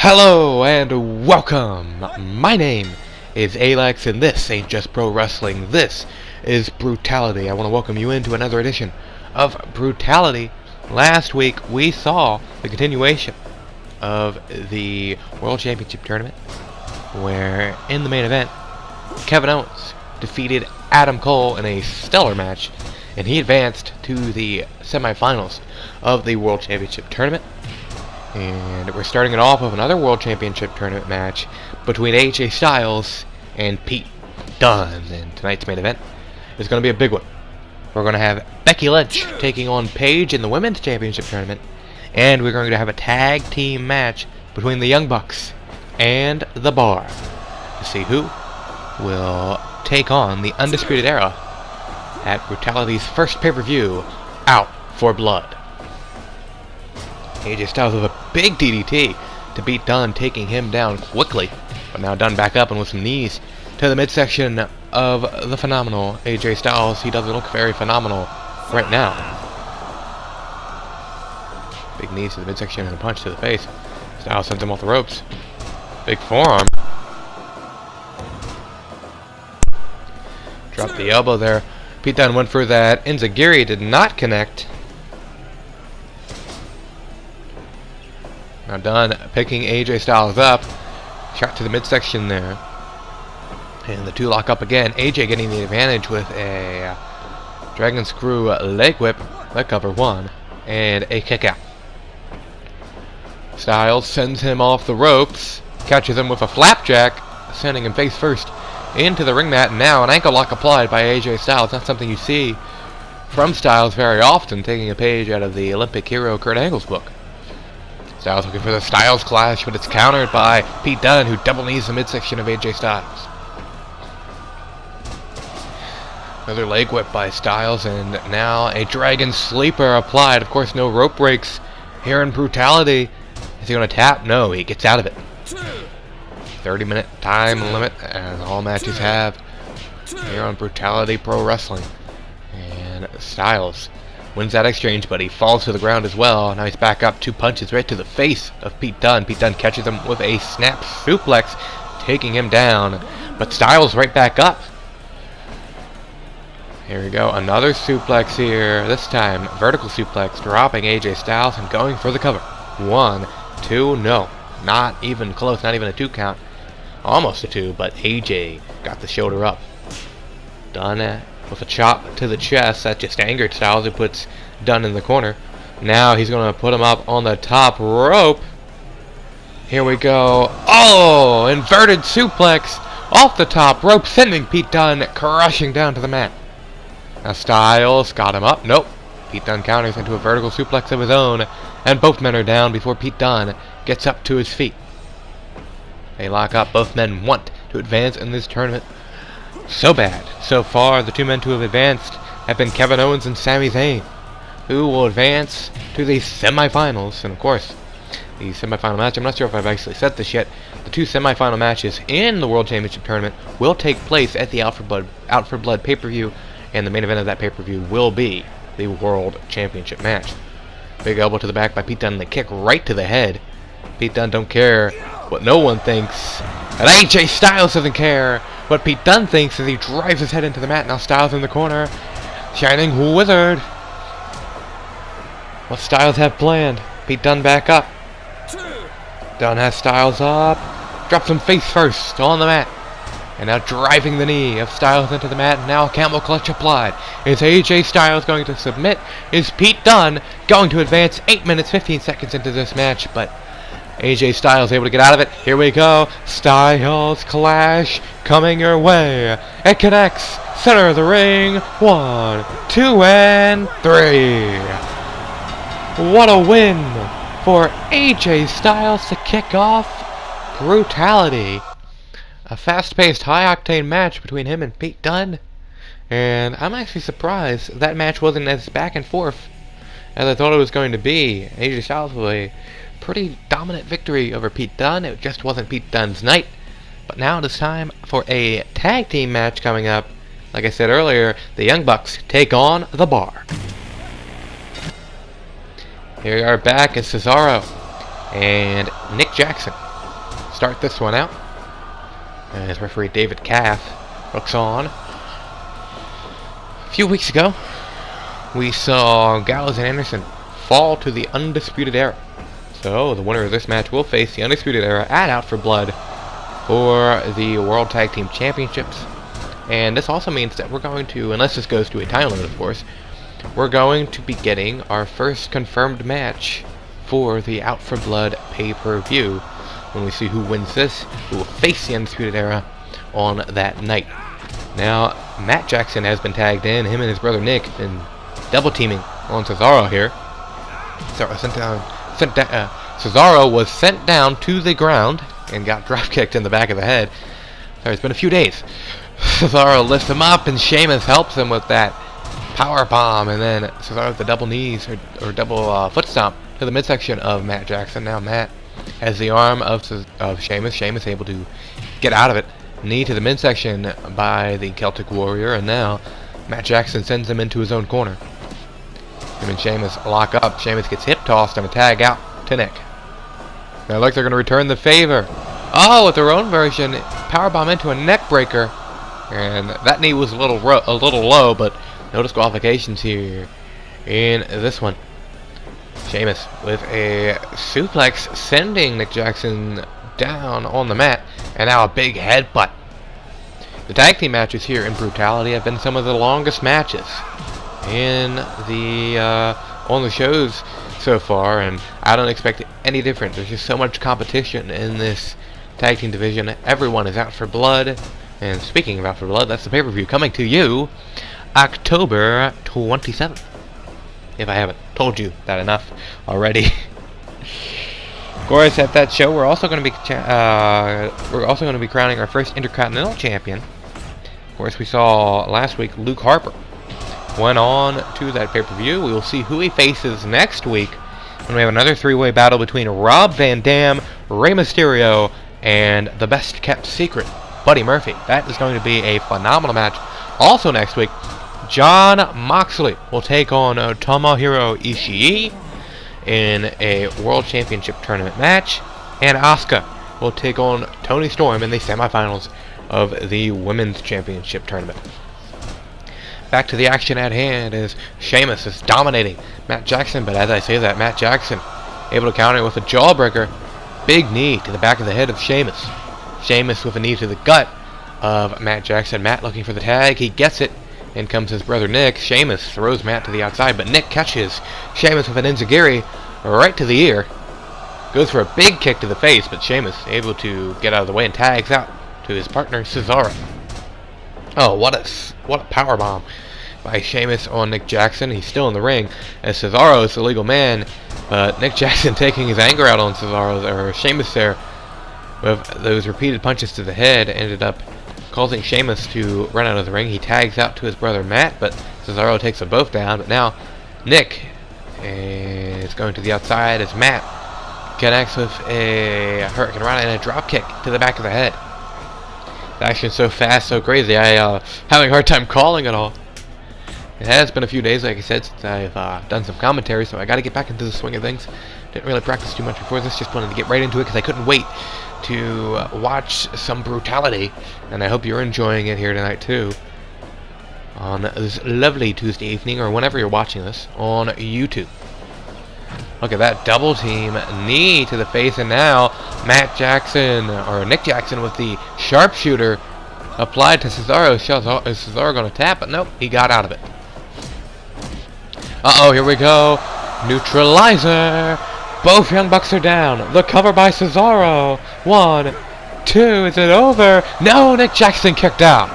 Hello and welcome! My name is A-Lex and this ain't just pro wrestling, this is Brutality. I want to welcome you into another edition of Brutality. Last week we saw the continuation of the World Championship Tournament, where in the main event, Kevin Owens defeated Adam Cole in a stellar match, and he advanced to the semifinals of the World Championship Tournament. And we're starting it off with another World Championship Tournament match between AJ Styles and Pete Dunne. And tonight's main event is going to be a big one. We're going to have Becky Lynch taking on Paige in the Women's Championship Tournament. And we're going to have a tag team match between the Young Bucks and The Bar to see who will take on the Undisputed Era at Brutality's first pay-per-view, Out for Blood. AJ Styles with a big DDT to beat Dunn, taking him down quickly. But now Dunn back up and with some knees to the midsection of the phenomenal AJ Styles. He doesn't look very phenomenal right now. Big knees to the midsection and a punch to the face. Styles sends him off the ropes. Big forearm. Dropped the elbow there. Pete Dunne went for that enziguri, did not connect. Now Dunn picking AJ Styles up. Shot to the midsection there. And the two lock up again. AJ getting the advantage with a dragon screw leg whip. Leg cover one. And a kick out. Styles sends him off the ropes. Catches him with a flapjack. Sending him face first into the ring mat. Now an ankle lock applied by AJ Styles. Not something you see from Styles very often. Taking a page out of the Olympic hero Kurt Angle's book. Styles looking for the Styles Clash, but it's countered by Pete Dunne, who double knees the midsection of AJ Styles. Another leg whip by Styles, and now a Dragon Sleeper applied. Of course, no rope breaks here in Brutality. Is he going to tap? No, he gets out of it. 30-minute time limit, as all matches have here on Brutality Pro Wrestling. And Styles wins that exchange, but he falls to the ground as well. Now he's back up, two punches right to the face of Pete Dunne. Pete Dunne catches him with a snap suplex, taking him down. But Styles right back up. Here we go, another suplex here. This time, vertical suplex, dropping AJ Styles and going for the cover. 1, 2, no. Not even close, not even a 2 count. Almost a 2, but AJ got the shoulder up. Dunne with a chop to the chest. That just angered Styles, who puts Dunne in the corner. Now he's going to put him up on the top rope. Here we go. Oh, inverted suplex off the top rope, sending Pete Dunne crushing down to the mat. Now Styles got him up. Nope. Pete Dunne counters into a vertical suplex of his own, and both men are down before Pete Dunne gets up to his feet. They lock up. Both men want to advance in this tournament so bad. So far, the two men to have advanced have been Kevin Owens and Sami Zayn, who will advance to the semifinals. And of course, the semifinal match, I'm not sure if I've actually said this yet, the two semifinal matches in the World Championship Tournament will take place at the Out for Blood pay-per-view, and the main event of that pay-per-view will be the World Championship match. Big elbow to the back by Pete Dunne, the kick right to the head. Pete Dunne don't care what no one thinks, and AJ Styles doesn't care what Pete Dunne thinks as he drives his head into the mat. Now Styles in the corner. Shining Wizard. What Styles have planned? Pete Dunne back up. Dunne has Styles up. Drops him face first on the mat. And now driving the knee of Styles into the mat. Now a camel clutch applied. Is AJ Styles going to submit? Is Pete Dunne going to advance 8 minutes 15 seconds into this match? But AJ Styles able to get out of it. Here we go. Styles Clash coming your way. It connects. Center of the ring. 1, 2, and 3. What a win for AJ Styles to kick off Brutality. A fast-paced, high-octane match between him and Pete Dunne. And I'm actually surprised that match wasn't as back and forth as I thought it was going to be. AJ Styles with a pretty dominant victory over Pete Dunne. It just wasn't Pete Dunne's night. But now it is time for a tag team match coming up. Like I said earlier, the Young Bucks take on The Bar. Here we are back as Cesaro and Nick Jackson start this one out. As referee David Cass looks on. A few weeks ago, we saw Gallows and Anderson fall to the Undisputed Era. So, the winner of this match will face the Undisputed Era at Out for Blood for the World Tag Team Championships. And this also means that we're going to, unless this goes to a time limit of course, we're going to be getting our first confirmed match for the Out for Blood pay-per-view when we see who wins this, who will face the Undisputed Era on that night. Now, Matt Jackson has been tagged in. Him and his brother Nick have been double teaming on Cesaro here. Cesaro was sent down to the ground and got drop-kicked in the back of the head. Sorry, it's been a few days. Cesaro lifts him up and Sheamus helps him with that power bomb, and then Cesaro with the double knees or double foot stomp to the midsection of Matt Jackson. Now Matt has the arm of Sheamus. Sheamus able to get out of it. Knee to the midsection by the Celtic Warrior, and now Matt Jackson sends him into his own corner. Him and Sheamus lock up. Sheamus gets hip tossed and a tag out to Nick. Now it looks like they're going to return the favor. Oh, with their own version, powerbomb into a neck breaker, and that knee was a little low, but no disqualifications here in this one. Sheamus with a suplex, sending Nick Jackson down on the mat, and now a big headbutt. The tag team matches here in Brutality have been some of the longest matches in the on the shows so far, and I don't expect any different. There's just so much competition in this tag team division. Everyone is out for blood, and speaking of Out for Blood, that's the pay-per-view coming to you October 27th. If I haven't told you that enough already. Of course, at that show, we're also going to be crowning our first Intercontinental Champion. Of course, we saw last week Luke Harper went on to that pay-per-view. We will see who he faces next week when we have another three-way battle between Rob Van Dam, Rey Mysterio, and the best-kept secret, Buddy Murphy. That is going to be a phenomenal match. Also next week, Jon Moxley will take on Tomohiro Ishii in a World Championship Tournament match, and Asuka will take on Toni Storm in the semifinals of the Women's Championship Tournament. Back to the action at hand as Sheamus is dominating Matt Jackson, but as I say that, Matt Jackson able to counter with a jawbreaker. Big knee to the back of the head of Sheamus. Sheamus with a knee to the gut of Matt Jackson. Matt looking for the tag. He gets it. In comes his brother Nick. Sheamus throws Matt to the outside, but Nick catches Sheamus with an enziguri right to the ear. Goes for a big kick to the face, but Sheamus able to get out of the way and tags out to his partner Cesaro. Oh, what a powerbomb by Sheamus on Nick Jackson. He's still in the ring as Cesaro is the legal man, but Nick Jackson taking his anger out on Sheamus there with those repeated punches to the head ended up causing Sheamus to run out of the ring. He tags out to his brother Matt, but Cesaro takes them both down. But now Nick is going to the outside as Matt connects with a Hurricane Rana and a drop kick to the back of the head. The action's so fast, so crazy, I having a hard time calling it all. It has been a few days, like I said, since I've done some commentary, so I got to get back into the swing of things. Didn't really practice too much before this, just wanted to get right into it because I couldn't wait to watch some Brutality, and I hope you're enjoying it here tonight too on this lovely Tuesday evening, or whenever you're watching this on YouTube. Look at that double team knee to the face, and now Matt Jackson, or Nick Jackson, with the sharpshooter applied to Cesaro. Is Cesaro going to tap? But nope, he got out of it. Uh-oh, here we go. Neutralizer. Both Young Bucks are down. The cover by Cesaro. 1, 2. Is it over? No, Nick Jackson kicked out.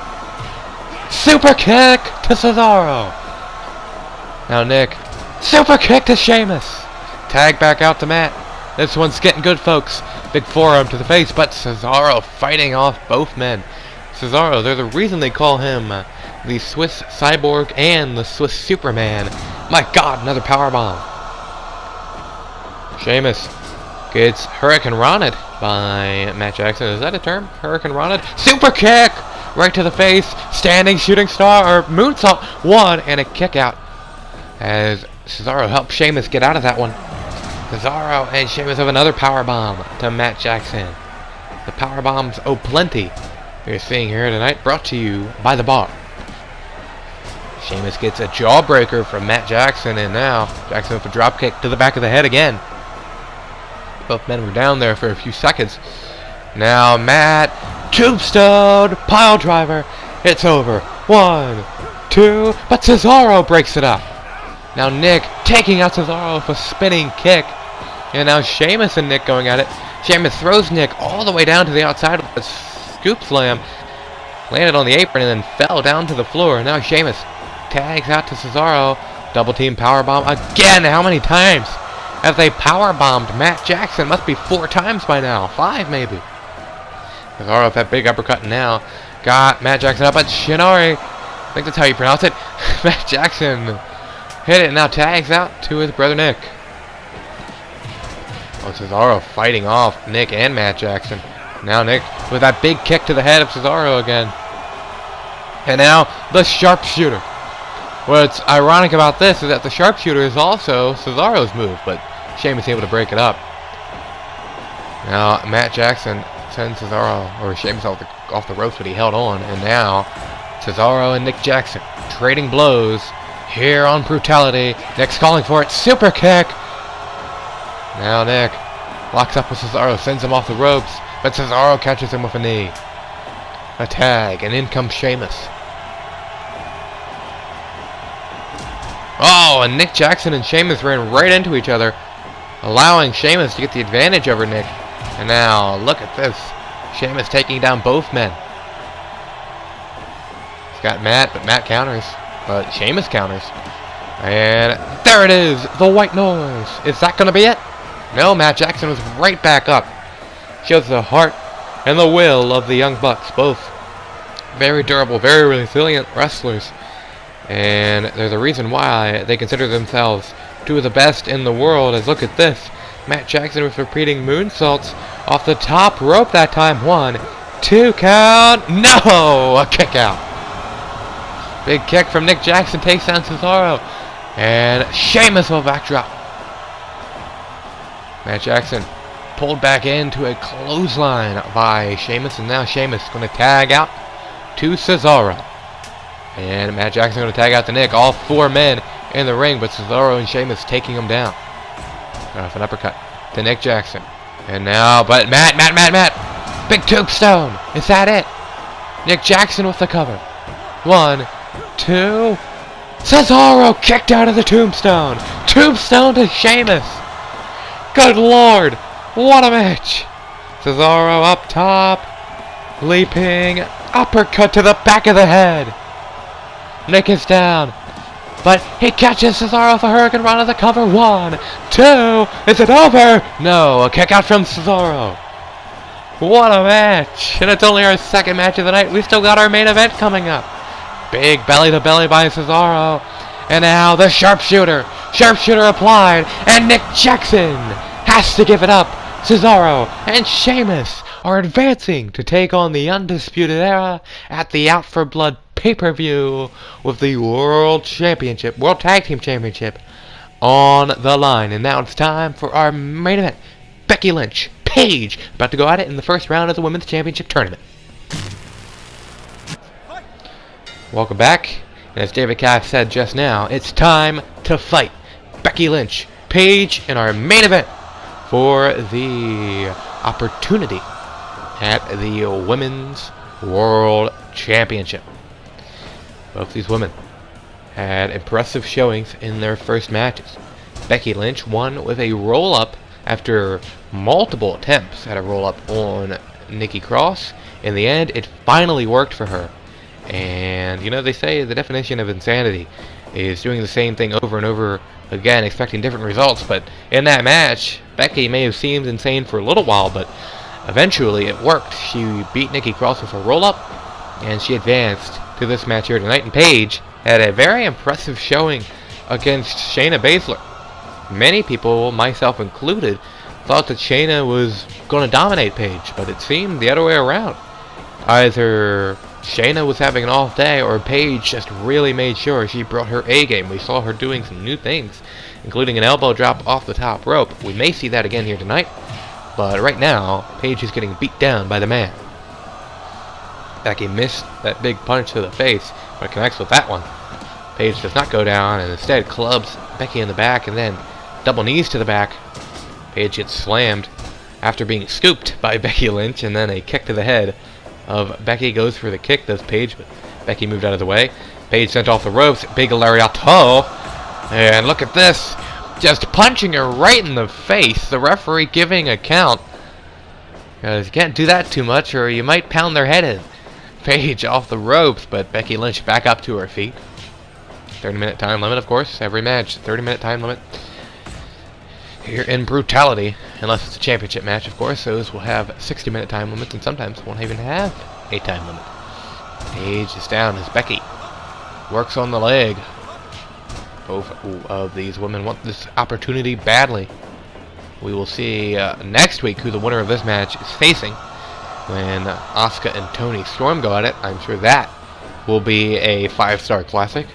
Super kick to Cesaro. Now Nick. Super kick to Sheamus. Tag back out to Matt. This one's getting good, folks. Big forearm to the face, but Cesaro fighting off both men. Cesaro, they're the reason they call him the Swiss Cyborg and the Swiss Superman. My God, another powerbomb. Sheamus gets Hurricane Rana by Matt Jackson. Is that a term? Hurricane Rana? Super kick! Right to the face. Standing shooting star, or moonsault. 1 and a kick out. As Cesaro helps Sheamus get out of that one. Cesaro and Sheamus have another powerbomb to Matt Jackson. The power bombs, oh plenty, we're seeing here tonight, brought to you by the bar. Sheamus gets a jawbreaker from Matt Jackson, and now Jackson with a drop kick to the back of the head again. Both men were down there for a few seconds. Now Matt, tombstone, pile driver, it's over. 1, 2, but Cesaro breaks it up. Now Nick taking out Cesaro with a spinning kick. And now Sheamus and Nick going at it. Sheamus throws Nick all the way down to the outside with a scoop slam. Landed on the apron and then fell down to the floor. Now Sheamus tags out to Cesaro. Double team powerbomb again. How many times have they powerbombed Matt Jackson? Must be 4 times by now. 5 maybe. Cesaro with that big uppercut now. Got Matt Jackson up at Shinori. I think that's how you pronounce it. Matt Jackson hit it and now tags out to his brother Nick. Oh, Cesaro fighting off Nick and Matt Jackson. Now Nick with that big kick to the head of Cesaro again. And now the sharpshooter. What's ironic about this is that the sharpshooter is also Cesaro's move, but Sheamus able to break it up. Now Matt Jackson sends Cesaro or Sheamus off the ropes, but he held on. And now Cesaro and Nick Jackson trading blows here on Brutality. Nick's calling for it. Super kick. Now Nick locks up with Cesaro, sends him off the ropes, but Cesaro catches him with a knee. A tag, and in comes Sheamus. Oh, and Nick Jackson and Sheamus ran right into each other, allowing Sheamus to get the advantage over Nick. And now, look at this. Sheamus taking down both men. He's got Matt, but Matt counters. But Sheamus counters. And there it is, the white noise. Is that going to be it? No, Matt Jackson was right back up. Shows the heart and the will of the Young Bucks. Both very durable, very resilient wrestlers. And there's a reason why they consider themselves 2 of the best in the world. As look at this. Matt Jackson with repeating moonsaults off the top rope that time. 1, 2 count. No! A kick out. Big kick from Nick Jackson takes down Cesaro. And Sheamus will backdrop. Matt Jackson pulled back into a clothesline by Sheamus. And now Sheamus going to tag out to Cesaro. And Matt Jackson going to tag out to Nick. All 4 men in the ring, but Cesaro and Sheamus taking him down. Off an uppercut to Nick Jackson. And now, but Matt. Big tombstone. Is that it? Nick Jackson with the cover. 1, 2. Cesaro kicked out of the tombstone. Tombstone to Sheamus. Good Lord. What a match. Cesaro up top. Leaping. Uppercut to the back of the head. Nick is down. But he catches Cesaro for Hurricane Run of the cover. 1, 2. Is it over? No. A kick out from Cesaro. What a match. And it's only our 2nd match of the night. We still got our main event coming up. Big belly to belly by Cesaro. And now the sharpshooter. Sharpshooter applied. And Nick Jackson has to give it up. Cesaro and Sheamus are advancing to take on the Undisputed Era at the Out for Blood pay-per-view with the World Championship, World Tag Team Championship on the line. And now it's time for our main event. Becky Lynch, Paige, about to go at it in the first round of the Women's Championship Tournament. Welcome back. And as David Cass said just now, it's time to fight. Becky Lynch, Paige in our main event for the opportunity at the Women's World Championship. Both these women had impressive showings in their first matches. Becky Lynch won with a roll-up after multiple attempts at a roll-up on Nikki Cross. In the end, it finally worked for her. And, you know, they say the definition of insanity is doing the same thing over and over again, expecting different results. But in that match, Becky may have seemed insane for a little while, but eventually it worked. She beat Nikki Cross with a roll-up, and she advanced to this match here tonight. And Paige had a very impressive showing against Shayna Baszler. Many people, myself included, thought that Shayna was going to dominate Paige, but it seemed the other way around. Either Shayna was having an off day, or Paige just really made sure she brought her A game. We saw her doing some new things, including an elbow drop off the top rope. We may see that again here tonight. But right now, Paige is getting beat down by the man. Becky missed that big punch to the face, but connects with that one. Paige does not go down and instead clubs Becky in the back and then double knees to the back. Paige gets slammed after being scooped by Becky Lynch, and then a kick to the head of Becky goes for the kick, does Paige, but Becky moved out of the way. Paige sent off the ropes, big lariat, and look at this, just punching her right in the face. The referee giving a count, because you can't do that too much or you might pound their head in. Paige off the ropes, but Becky Lynch back up to her feet. 30-minute time limit, of course. Every match, 30-minute time limit. Here in Brutality, unless it's a championship match, of course, those will have 60-minute time limits, and sometimes won't even have a time limit. Paige is down as Becky works on the leg. Both of these women want this opportunity badly. We will see next week who the winner of this match is facing. When Asuka and Toni Storm go at it, I'm sure that will be a 5-star classic.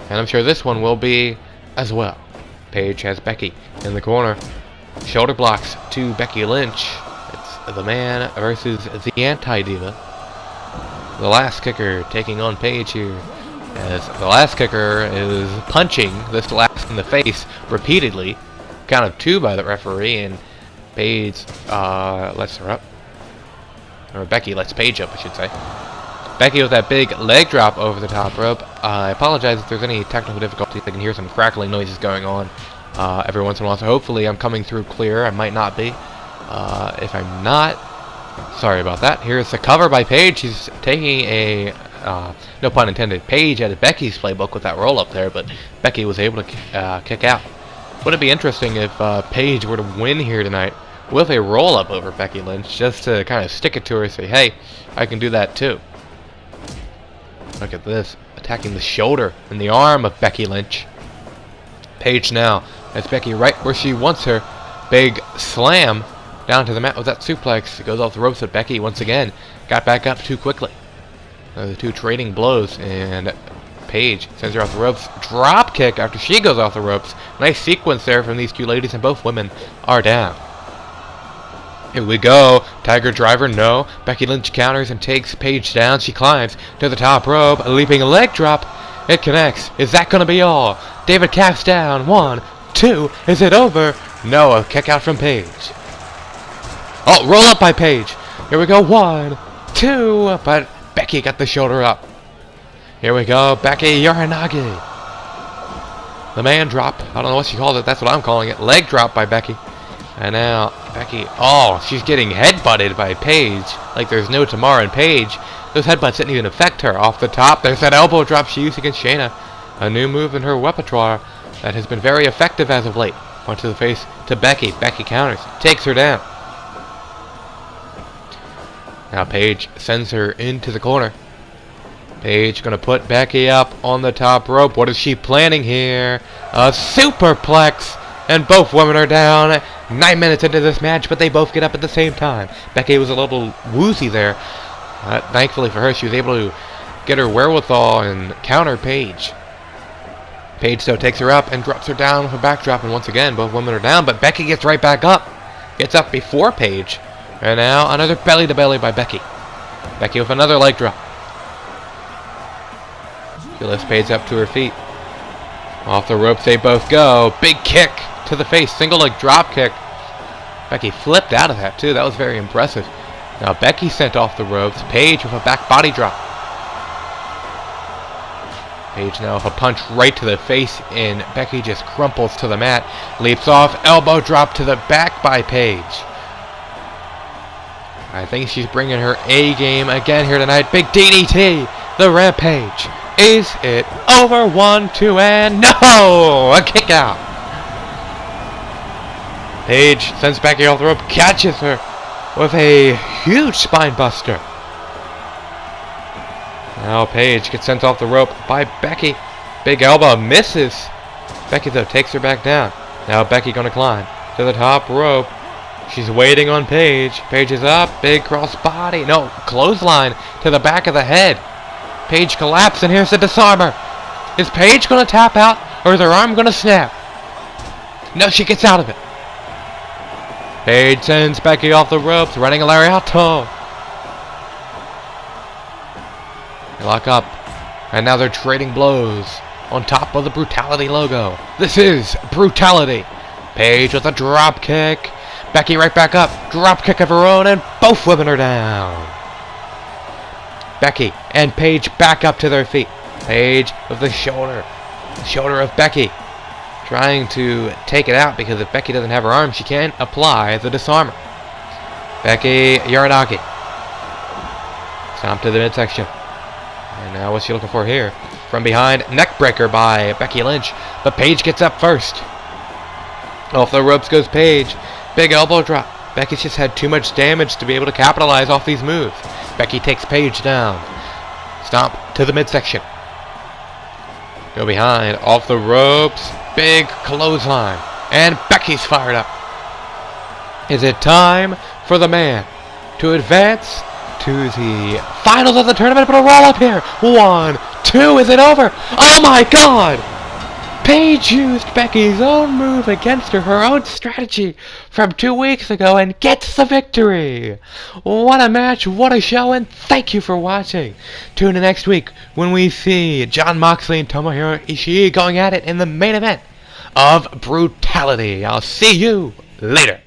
And I'm sure this one will be as well. Paige has Becky in the corner. Shoulder blocks to Becky Lynch. It's the man versus the anti-diva. The last kicker taking on Paige here. As the last kicker is punching this last in the face repeatedly. Count of 2 by the referee, and Paige lets her up. Or Becky lets Paige up, I should say. Becky with that big leg drop over the top rope. I apologize if there's any technical difficulties. I can hear some crackling noises going on every once in a while, so hopefully I'm coming through clear. I might not be. If I'm not, sorry about that. Here's the cover by Paige. She's taking a, no pun intended, Paige out of Becky's playbook with that roll up there, but Becky was able to kick out. Wouldn't it be interesting if Paige were to win here tonight with a roll up over Becky Lynch, just to kind of stick it to her and say, hey, I can do that too. Look at this, attacking the shoulder and the arm of Becky Lynch. Paige now has Becky right where she wants her. Big slam down to the mat with that suplex. It goes off the ropes, but Becky once again got back up too quickly. The two trading blows, and Paige sends her off the ropes. Drop kick after she goes off the ropes. Nice sequence there from these two ladies, and both women are down. Here we go. Tiger driver, no. Becky Lynch counters and takes Paige down. She climbs to the top rope. A leaping leg drop. It connects. Is that going to be all? David caps down. 1, 2. Is it over? No. A kick out from Paige. Oh, roll up by Paige. Here we go. 1, 2. But Becky got the shoulder up. Here we go. Becky Uranage. The man drop. I don't know what she called it. That's what I'm calling it. Leg drop by Becky. And now Becky, oh, she's getting headbutted by Paige like there's no tomorrow. And Paige, those headbutts didn't even affect her. Off the top, there's that elbow drop she used against Shayna. A new move in her repertoire that has been very effective as of late. Punch to the face to Becky. Becky counters, takes her down. Now Paige sends her into the corner. Paige gonna put Becky up on the top rope. What is she planning here? A superplex. And both women are down. 9 minutes into this match, but they both get up at the same time. Becky was a little woozy there. Thankfully for her, she was able to get her wherewithal and counter Paige. Paige, though, takes her up and drops her down with a backdrop. And once again, both women are down, but Becky gets right back up. Gets up before Paige. And now another belly-to-belly by Becky. Becky with another leg drop. She lifts Paige up to her feet. Off the ropes they both go. Big kick to the face. Single leg drop kick. Becky flipped out of that too. That was very impressive. Now Becky sent off the ropes. Paige with a back body drop. Paige now with a punch right to the face, and Becky just crumples to the mat. Leaps off. Elbow drop to the back by Paige. I think she's bringing her A game again here tonight. Big DDT. The Rampage. Is it over? 1, 2, and no! A kick out. Paige sends Becky off the rope, catches her with a huge spine buster. Now Paige gets sent off the rope by Becky. Big elbow misses. Becky, though, takes her back down. Now Becky gonna climb to the top rope. She's waiting on Paige. Paige is up. Big cross body. No, clothesline to the back of the head. Paige collapses, and here's the disarmer. Is Paige going to tap out, or is her arm going to snap? No, she gets out of it. Paige sends Becky off the ropes, running a lariato. They lock up, and now they're trading blows on top of the Brutality logo. This is Brutality. Paige with a drop kick. Becky right back up. Drop kick of her own, and both women are down. Becky and Paige back up to their feet. Paige with the shoulder. Shoulder of Becky. Trying to take it out because if Becky doesn't have her arm, she can't apply the disarmer. Becky, Uranagi. Stomp to the midsection. And now what's she looking for here? From behind, neckbreaker by Becky Lynch. But Paige gets up first. Off the ropes goes Paige. Big elbow drop. Becky's just had too much damage to be able to capitalize off these moves. Becky takes Paige down. Stomp to the midsection. Go behind. Off the ropes. Big clothesline. And Becky's fired up. Is it time for the man to advance to the finals of the tournament? Put a roll up here. 1, 2. Is it over? Oh my god! Paige used Becky's own move against her own strategy from 2 weeks ago and gets the victory. What a match, what a show, and thank you for watching. Tune in next week when we see Jon Moxley and Tomohiro Ishii going at it in the main event of Brutality. I'll see you later.